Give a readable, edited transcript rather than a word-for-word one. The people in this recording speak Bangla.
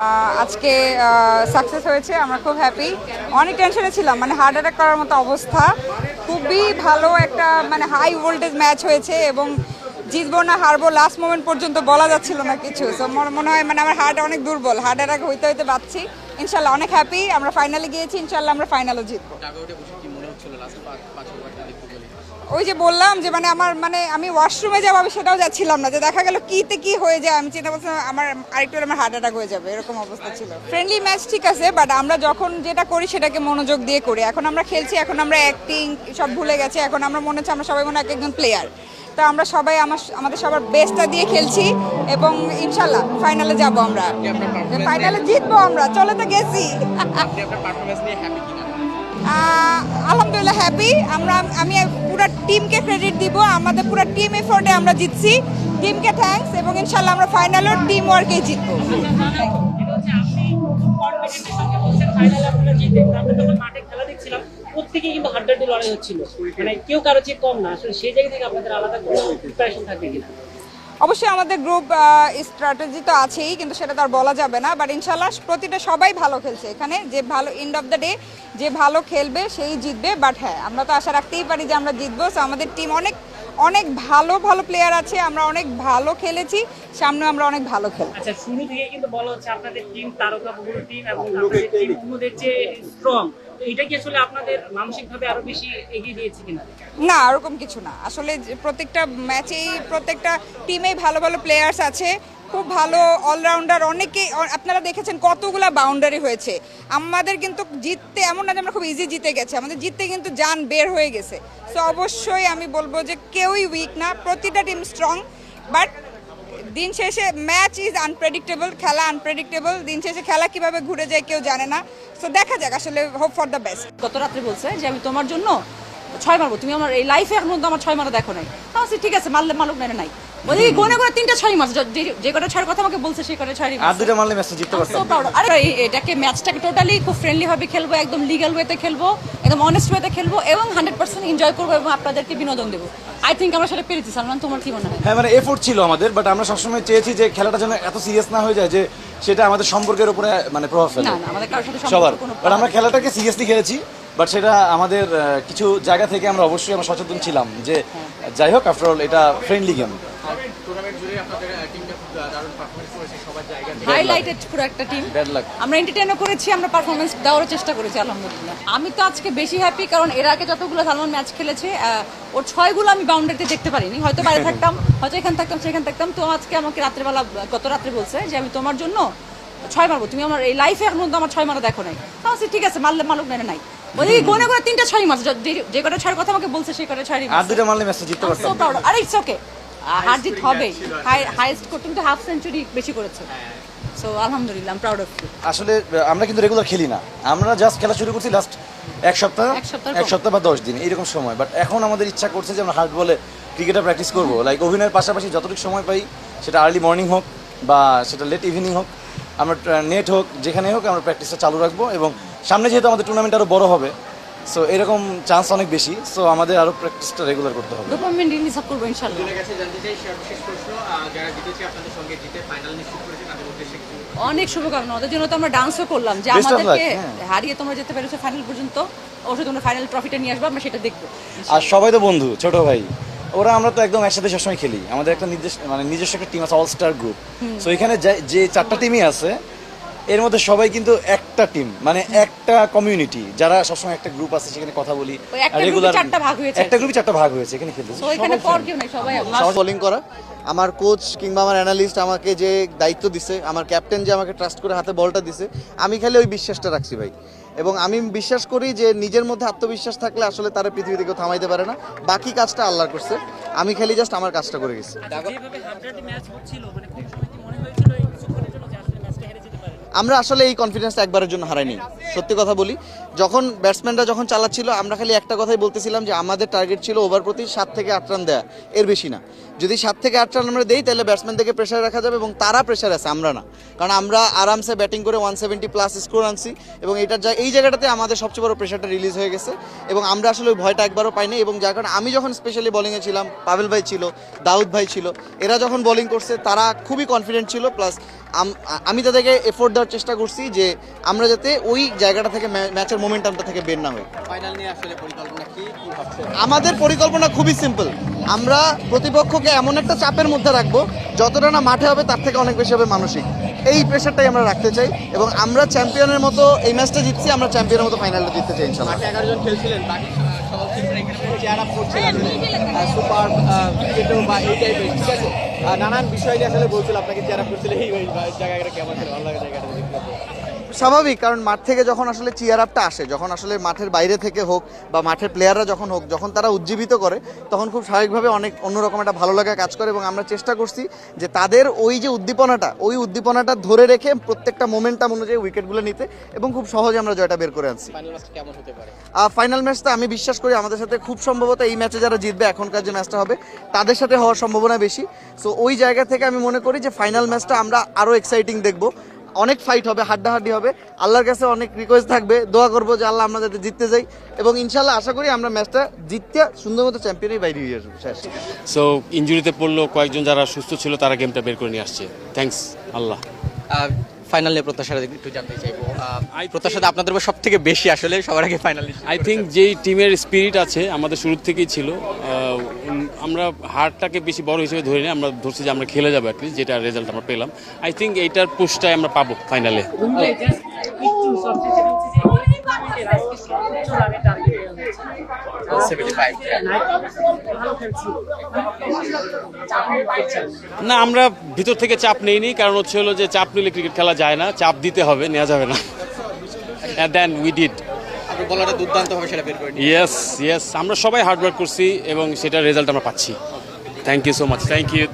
আজকে সাকসেস হয়েছে, আমরা খুব হ্যাপি। অনেক টেনশনে ছিলাম, মানে হার্ট অ্যাটাক করার মতো অবস্থা। খুবই ভালো একটা মানে হাই ভোল্টেজ ম্যাচ হয়েছে এবং জিতবো না হারবো লাস্ট মোমেন্ট পর্যন্ত বলা যাচ্ছিল না কিছু। সো মনে হয় মানে আমার হার্ট অনেক দুর্বল, হার্ট অ্যাটাক হইতে হইতে বাঁচছি। ইনশাল্লাহ অনেক হ্যাপি, আমরা ফাইনালে গিয়েছি, ইনশাল্লাহ আমরা ফাইনালও জিতবো। ওই যে বললাম যে মানে আমার মানে আমি ওয়াশরুমে যাবো, আমি সেটাও যাচ্ছিলাম না, যে দেখা গেল কিতে কি হয়ে যায়। আমি চিন্তা করছিলাম আমার আরেকটু আমার হার্ট অ্যাটাক হয়ে যাবে, এরকম অবস্থা ছিল। ফ্রেন্ডলি ম্যাচ ঠিক আছে, বাট আমরা যখন যেটা করি সেটাকে মনোযোগ দিয়ে করি। এখন আমরা খেলছি, এখন আমরা অ্যাক্টিং সব ভুলে গেছি। এখন আমরা মনে হচ্ছে আমরা সবাই মনে এক একজন প্লেয়ার। তো আমরা সবাই আমাদের সবার বেস্টটা দিয়ে খেলছি এবং ইনশাল্লাহ ফাইনালে যাব, আমরা ফাইনালে জিতবো, আমরা চলে তো গেছি। আলহামদুলিল্লাহ হ্যাপি। আমি পুরো টিমকে ক্রেডিট দিব, আমাদের পুরো টিম এফোর্টে আমরা জিতছি। টিমকে থ্যাঙ্কস এবং ইনশাল্লাহ আমরা ফাইনালও টিম ওয়ার্কেই জিতবো। প্রত্যেকেই কিন্তু হাড্ডাহাড্ডি লড়াই হচ্ছিল, মানে কেউ কারো চেয়ে কম না। আসলে সেই জায়গা থেকে আপনাদের আলাদা কোনো প্রিপারেশন থাকবে কিনা? অবশ্যই আমাদের গ্রুপ স্ট্র্যাটেজি তো আছেই, কিন্তু সেটা তো আর বলা যাবে না। বাট ইনশাল্লাহ প্রতিটা সবাই ভালো খেলছে এখানে, যে ভালো এন্ড অফ দ্য ডে যে ভালো খেলবে সেই জিতবে। বাট হ্যাঁ, আমরা তো আশা রাখতেই পারি যে আমরা জিতবো। সো আমাদের টিম অনেক অনেক ভালো ভালো প্লেয়ার আছে, আমরা অনেক ভালো খেলেছি, সামনে আমরা অনেক ভালো খেলবো। আচ্ছা, শুরু থেকে কিন্তু বলা হচ্ছে আপনাদের টিম তারকা বহুল টিম এবং আপনাদের টিম অন্যদের চেয়ে স্ট্রং। তো এটা কি আসলে আপনাদের মানসিকভাবে আরো বেশি এগিয়ে দিয়েছে কিনা? না, ওরকম কিছু না। আসলে প্রত্যেকটা ম্যাচেই প্রত্যেকটা টিমেই ভালো ভালো প্লেয়ার্স আছে, খুব ভালো অলরাউন্ডার অনেকেই। আপনারা দেখেছেন কতগুলা বাউন্ডারি হয়েছে। আমাদের কিন্তু জিততে এমন না যে আমরা খুব ইজি জিতে গেছে, আমাদের জিততে কিন্তু জান বের হয়ে গেছে। সো অবশ্যই আমি বলবো যে কেউই উইক না, প্রতিটা টিম স্ট্রং। বাট দিন শেষে ম্যাচ ইজ আনপ্রেডিক্টেবল, খেলা আনপ্রেডিক্টেবল। দিন শেষে খেলা কিভাবে ঘুরে যায় কেউ জানে না। সো দেখা যাক, আসলে হোপ ফর দ্য বেস্ট। গত রাত্রে বলছে যে আমি তোমার জন্য 6 মারবো, তুমি আমার এই লাইফে এখন পর্যন্ত আমার 6 মারা দেখো নাই। ঠিক আছে, মারলে মালুক না নাই, ওই গনে গনে 3টা 6 মারছে। যে কটা 6 কথা আমাকে বলছে সেই কটা 6 আর দুটো মারলে ম্যাচটা জিততে পারতাম। আরে এটাকে ম্যাচটাকে টোটালি খুব ফ্রেন্ডলি ভাবে খেলবো, একদম লিগ্যাল ওয়েতে খেলবো, একদম অনেস্ট ওয়েতে খেলবো এবং 100% এনজয় করবো এবং আপনাদেরকে বিনোদন দেবো। আই থিঙ্ক আমরা সেটা পেরেছি। সালমান, তোমার কি মনে হয়? হ্যাঁ, মানে এফোর্ট ছিল আমাদের, বাট আমরা সবসময় চেয়েছি যে খেলাটা যেন এত সিরিয়াস না হয়ে যায় যে সেটা আমাদের সম্পর্কের উপরে মানে প্রভাব ফেলে। না না, আমাদের কারোর সাথে সবার, সম্পর্ক কোনো বাট আমরা খেলাটাকে সিরিয়াসলি খেলেছি। বাট সেটা আমাদের কিছু জায়গা থেকে আমরা অবশ্যই আমরা সচেতন ছিলাম যে যাই হোক, আফটার অল এটা ফ্রেন্ডলি গেম। হাইলাইটেড পুরো একটা টিম, আমরা এন্টারটেইনও করেছি, আমরা পারফরমেন্স দেওয়ার চেষ্টা করেছি আলহামদুলিল্লাহ। আমি তো আজকে বেশি হ্যাপি, কারণ এর আগে যতগুলো সালমান ম্যাচ খেলেছে ওর 6গুলো আমি বাউন্ডারিতে দেখতে পারিনি। হয়তো বাইরে থাকতাম, হয়তো এখানে থাকতাম, সেখানে থাকতাম। তো আজকে আমাকে রাত্রেবেলা গত রাত্রে বলছে যে আমি তোমার জন্য 6 মারবো, তুমি আমার এই লাইফে এখন পর্যন্ত আমার 6 মারা দেখো নাই। ঠিক আছে, মারলে মালুক না নাই, ওই গনে গনে 3টা 6 মারছে। যে কটা 6 কথা আমাকে বলছে সেই কটা 6 আর দুটো মারলে ম্যাচটা জিততে পারতাম। So proud. আরে ইটস ওকে, হার জিত হবে। হাইয়েস্ট করতে কিন্তু হাফ সেঞ্চুরি বেশি করেছে। সো আলহামদুলিল্লাহ, I am proud of you. আসলে আমরা কিন্তু রেগুলার খেলি না, আমরা জাস্ট খেলা শুরু করছি লাস্ট এক সপ্তাহ বা 10 দিন এইরকম সময়। বাট এখন আমাদের ইচ্ছা করছে যে আমরা হার্ড বলে ক্রিকেটে প্র্যাকটিস করবো। লাইক অভিনয়ের পাশাপাশি যতটুকু সময় পাই, সেটা আর্লি মর্নিং হোক বা সেটা লেট ইভিনিং হোক, আমরা নেট হোক যেখানে হোক, আমরা প্র্যাকটিসটা চালু রাখবো। এবং সামনে যেহেতু আমাদের টুর্নামেন্ট আরও বড় হবে, সো এরকম চান্স অনেক বেশি। সো আমাদের আরও প্র্যাকটিসটা রেগুলার করতে হবে। ডোপামিন রিলিজ করব ইনশাআল্লাহ। অনেক শুভকামনা ওদের জন্য। তো আমরা ডান্সও করলাম যে আমাদেরকে হারিয়ে তোমরা যেতে পেরেছো ফাইনাল পর্যন্ত, অবশ্যই তোমরা ফাইনাল ট্রফিটা নিয়ে আসবে, আমরা সেটা দেখবো। আর সবাই তো বন্ধু, ছোট ভাই ওরা, আমরা তো একদম একসাথে সবসময় খেলি। আমাদের একটা নিজস্ব একটা টিম আছে, অল স্টার গ্রুপ। সো এখানে যে 4টা টিমই আছে, এর মধ্যে সবাই কিন্তু একটা টিম, মানে একটা কমিউনিটি, যারা সবসময় একটা গ্রুপ আছে, সেখানে কথা বলি। রেগুলার 4টা ভাগ হয়েছে, একটা গ্রুপে 4টা ভাগ হয়েছে, এখানে খেলতে। সো এখানে পর কেউ নাই, সবাই বোলিং করা। আমার কোচ কিংবা আমার অ্যানালিস্ট আমাকে যে দায়িত্ব দিছে, আমার ক্যাপ্টেন যে আমাকে ট্রাস্ট করে হাতে বলটা দিছে, আমি খালি ওই বিশ্বাসটা রাখছি ভাই। এবং আমি বিশ্বাস করি যে নিজের মধ্যে আত্মবিশ্বাস থাকলে আসলে তারা পৃথিবীতে কেউ থামাইতে পারে না। বাকি কাজটা আল্লাহ করছে, আমি খালি জাস্ট আমার কাজটা করে গেছি। আমরা আসলে এই কনফিডেন্সটা একবারের জন্য হারাইনি, সত্যি কথা বলি। যখন ব্যাটসম্যানরা যখন চালাচ্ছিল, আমরা খালি একটা কথাই বলতেছিলাম যে আমাদের টার্গেট ছিল ওভার প্রতি 7 থেকে 8 রান দেয়া, এর বেশি না। যদি 7 থেকে 8 রান আমরা দেই, তাহলে ব্যাটসম্যানদেরকে প্রেশার রাখা যাবে এবং তারা প্রেশার আছে, আমরা না। কারণ আমরা আরামসে ব্যাটিং করে 170+ স্কোর আনছি এবং এই জায়গাটাতে আমাদের সবচেয়ে বড় প্রেশারটা রিলিজ হয়ে গেছে এবং আমরা আসলে ওই ভয়টা একবারও পাইনি। এবং যার কারণে আমি যখন স্পেশালি বোলিংয়ে ছিলাম, পাভেল ভাই ছিল, দাউদ ভাই ছিল, এরা যখন বোলিং করছে তারা খুবই কনফিডেন্ট ছিল। প্লাস আমি তাদেরকে এফোর্ট দেওয়ার চেষ্টা করছি যে আমরা যাতে ওই জায়গাটা থেকে ম্যাচের মোমেন্টামটা থেকে বের না হই। ফাইনাল নিয়ে আসলে পরিকল্পনা কি ভাবছেন? আমাদের পরিকল্পনা খুবই সিম্পল, আমরা প্রতিপক্ষকে এমন একটা চাপের মধ্যে রাখবো যতটা না মাঠে হবে তার থেকে অনেক বেশি হবে মানসিক। এই প্রেশারটাই আমরা রাখতে চাই এবং আমরা চ্যাম্পিয়নের মতো এই ম্যাচটা জিতছি, আমরা চ্যাম্পিয়নের মতো ফাইনালটা জিততে চাই ইনশাল্লাহ। মাঠে 11 জন খেলছিলেন, বাকি সকল টিমরা এখানে চেয়ার আপ করছে সুপার ক্রিকেটও বা এই টাইপের, ঠিক আছে? নানান বিষয় নিয়ে আসলে বলছিল আপনাকে চেয়ার আপ করছিল, এই জায়গাটা কেমন ছিল, ভালো লাগে জায়গাটা দেখতে? স্বাভাবিক, কারণ মাঠ থেকে যখন আসলে চিয়ার আপটা আসে, যখন আসলে মাঠের বাইরে থেকে হোক বা মাঠের প্লেয়াররা যখন হোক, যখন তারা উজ্জীবিত করে তখন খুব স্বাভাবিকভাবে অনেক অন্যরকম একটা ভালো লাগা কাজ করে এবং আমরা চেষ্টা করছি যে তাদের ওই যে উদ্দীপনাটা ধরে রেখে প্রত্যেকটা মোমেন্টাম অনুযায়ী উইকেটগুলো নিতে এবং খুব সহজে আমরা জয়টা বের করে আনছি। ফাইনাল ম্যাচটা কেমন হতে পারে? ফাইনাল ম্যাচটা আমি বিশ্বাস করি আমাদের সাথে খুব সম্ভবত এই ম্যাচে যারা জিতবে এখনকার যে ম্যাচটা হবে তাদের সাথে হওয়ার সম্ভাবনা বেশি। সো ওই জায়গা থেকে আমি মনে করি যে ফাইনাল ম্যাচটা আমরা আরও এক্সাইটিং দেখবো, অনেক ফাইট হবে, হাড্ডাহাড্ডি হবে। আল্লাহর কাছে অনেক রিকোয়েস্ট থাকবে, দোয়া করবো যে আল্লাহ আমরা যাতে জিততে যাই এবং ইনশাল্লাহ আশা করি আমরা ম্যাচটা জিততে সুন্দর মতো চ্যাম্পিয়নই বাইরে হয়ে আসবো। শেষ। সো ইনজুরিতে পড়লো কয়েকজন যারা সুস্থ ছিল তারা গেমটা বের করে নিয়ে আসছে, থ্যাঙ্কস আল্লাহ। ফাইনাল নিয়ে প্রত্যাশাটা একটু জানতে চাইবো। প্রত্যাশাটা আপনাদের উপর সব থেকে বেশি আসলে সবার আগে ফাইনাল। আই থিঙ্ক যেই টিমের স্পিরিট আছে আমাদের শুরুর থেকেই ছিল, আমরা হারটাকে বেশি বড় হিসেবে ধরে নিই, আমরা ধরছি যে আমরা খেলে যাবো অ্যাটলিস্ট, যেটা রেজাল্ট আমরা পেলাম। আই থিঙ্ক এইটার পুশটাই আমরা পাবো ফাইনালে। একটু সবচেয়ে যেটা হচ্ছে যে এই টুর্নামেন্টের আজকে সর্বোচ্চ রানের টার্গেট 75। ভালো খেলছি। না, আমরা ভিতর থেকে চাপ নেইনি, কারণ হচ্ছে হলো যে চাপ নিলে ক্রিকেট খেলা যায় না, চাপ দিতে হবে, নেওয়া যাবে না। And then we did. আপনার বলারটা দুর্দান্ত হবে সেটা বের করে নিয়ে। Yes, আমরা সবাই হার্ড ওয়ার্ক করছি এবং সেটার রেজাল্ট আমরা পাচ্ছি। Thank you so much, thank you.